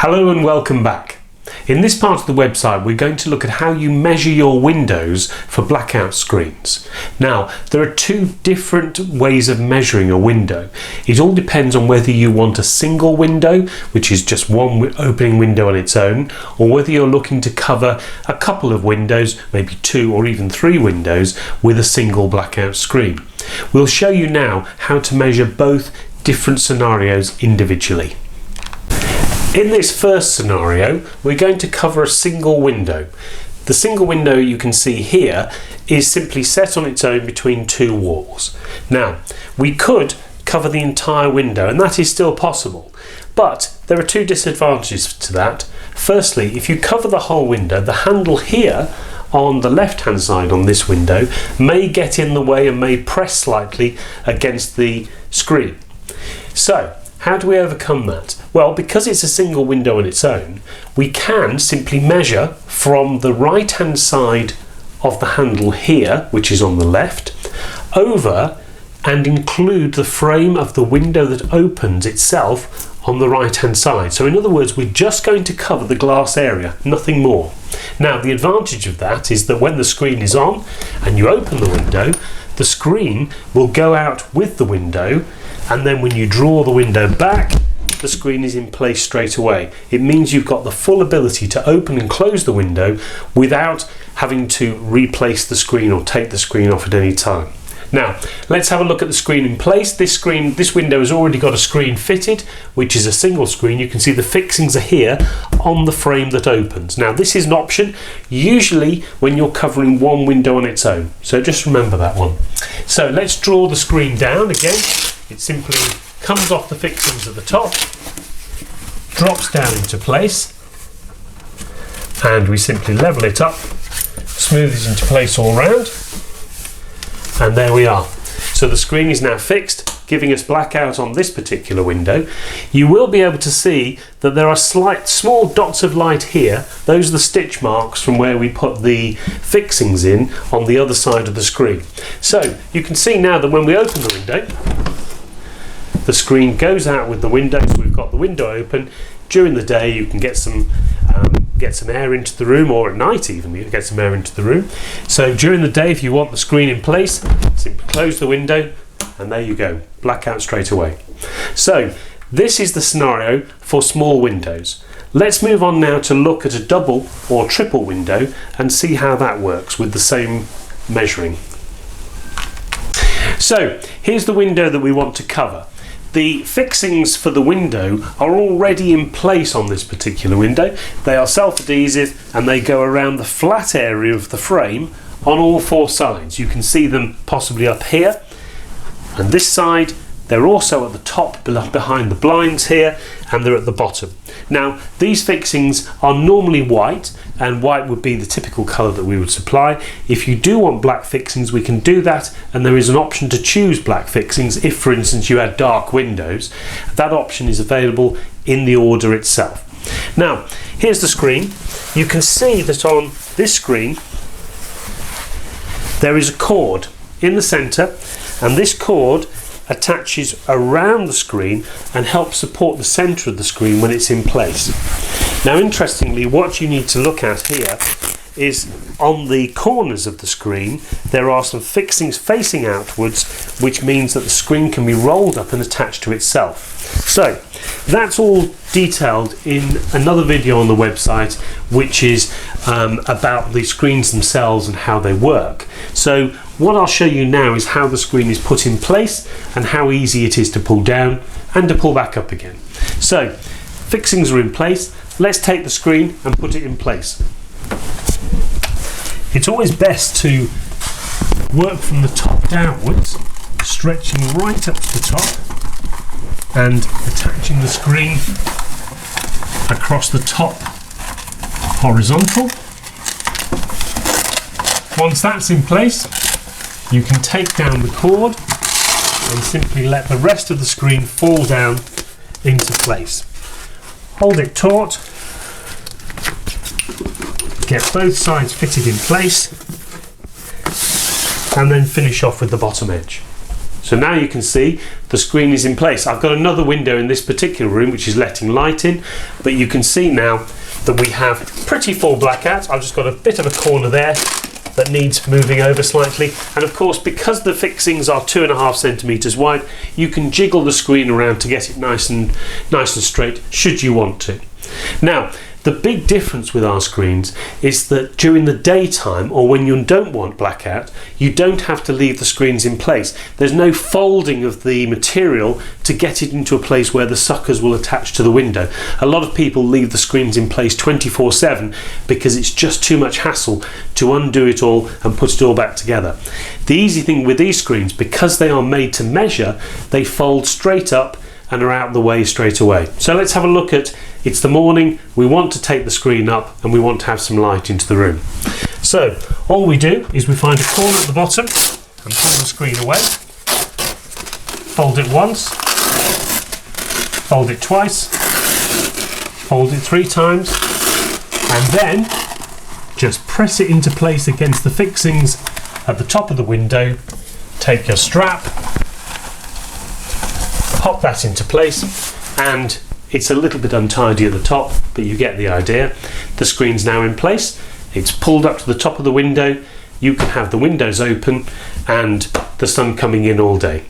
Hello and welcome back. In this part of the website we're going to look at how you measure your windows for blackout screens. Now there are two different ways of measuring a window. It all depends on whether you want a single window, which is just one opening window on its own, or whether you're looking to cover a couple of windows, maybe 2 or even 3 windows with a single blackout screen. We'll show you now how to measure both different scenarios individually. In this first scenario, we're going to cover a single window. The single window you can see here is simply set on its own between 2 walls. Now, we could cover the entire window, and that is still possible, but there are 2 disadvantages to that. Firstly, if you cover the whole window, the handle here on the left hand side on this window may get in the way and may press slightly against the screen. So, how do we overcome that? Well, because it's a single window on its own, we can simply measure from the right hand side of the handle here, which is on the left, over and include the frame of the window that opens itself on the right hand side. So in other words, we're just going to cover the glass area, nothing more. Now the advantage of that is that when the screen is on and you open the window, the screen will go out with the window, and then when you draw the window back, the screen is in place straight away. It means you've got the full ability to open and close the window without having to replace the screen or take the screen off at any time. Now, let's have a look at the screen in place. This window has already got a screen fitted, which is a single screen. You can see the fixings are here on the frame that opens. Now, this is an option, usually when you're covering one window on its own. So just remember that one. So let's draw the screen down again. It simply comes off the fixings at the top, drops down into place, and we simply level it up, smooth it into place all round, and there we are. So the screen is now fixed, giving us blackout on this particular window. You will be able to see that there are small dots of light here. Those are the stitch marks from where we put the fixings in on the other side of the screen. So you can see now that when we open the window, the screen goes out with the window, so we've got the window open. During the day you can get some air into the room, or at night even you can get some air into the room. So during the day, if you want the screen in place, simply close the window and there you go, blackout straight away. So this is the scenario for small windows. Let's move on now to look at a double or triple window and see how that works with the same measuring. So here's the window that we want to cover. The fixings for the window are already in place on this particular window. They are self-adhesive and they go around the flat area of the frame on all 4 sides. You can see them possibly up here, and this side. They're also at the top behind the blinds here, and they're at the bottom. Now these fixings are normally white, and white would be the typical colour that we would supply. If you do want black fixings, we can do that, and there is an option to choose black fixings if, for instance, you had dark windows. That option is available in the order itself. Now here's the screen. You can see that on this screen there is a cord in the centre, and this cord attaches around the screen and helps support the centre of the screen when it's in place. Now interestingly, what you need to look at here is on the corners of the screen there are some fixings facing outwards, which means that the screen can be rolled up and attached to itself. So that's all detailed in another video on the website, which is about the screens themselves and how they work. So what I'll show you now is how the screen is put in place and how easy it is to pull down and to pull back up again. So fixings are in place. Let's take the screen and put it in place. It's always best to work from the top downwards, stretching right up to the top and attaching the screen across the top horizontal. Once that's in place, you can take down the cord and simply let the rest of the screen fall down into place. Hold it taut, get both sides fitted in place, and then finish off with the bottom edge. So now you can see the screen is in place. I've got another window in this particular room which is letting light in, but you can see now that we have pretty full blackout. I've just got a bit of a corner there that needs moving over slightly, and of course, because the fixings are 2.5 centimeters wide, you can jiggle the screen around to get it nice and straight should you want to. Now, the big difference with our screens is that during the daytime, or when you don't want blackout, you don't have to leave the screens in place. There's no folding of the material to get it into a place where the suckers will attach to the window. A lot of people leave the screens in place 24/7 because it's just too much hassle to undo it all and put it all back together. The easy thing with these screens, because they are made to measure, they fold straight up and are out of the way straight away. So let's have a look at, it's the morning, we want to take the screen up and we want to have some light into the room. So all we do is we find a corner at the bottom and pull the screen away, fold it once, fold it twice, fold it 3 times, and then just press it into place against the fixings at the top of the window. Take your strap, pop that into place, and it's a little bit untidy at the top, but you get the idea. The screen's now in place, it's pulled up to the top of the window, you can have the windows open and the sun coming in all day.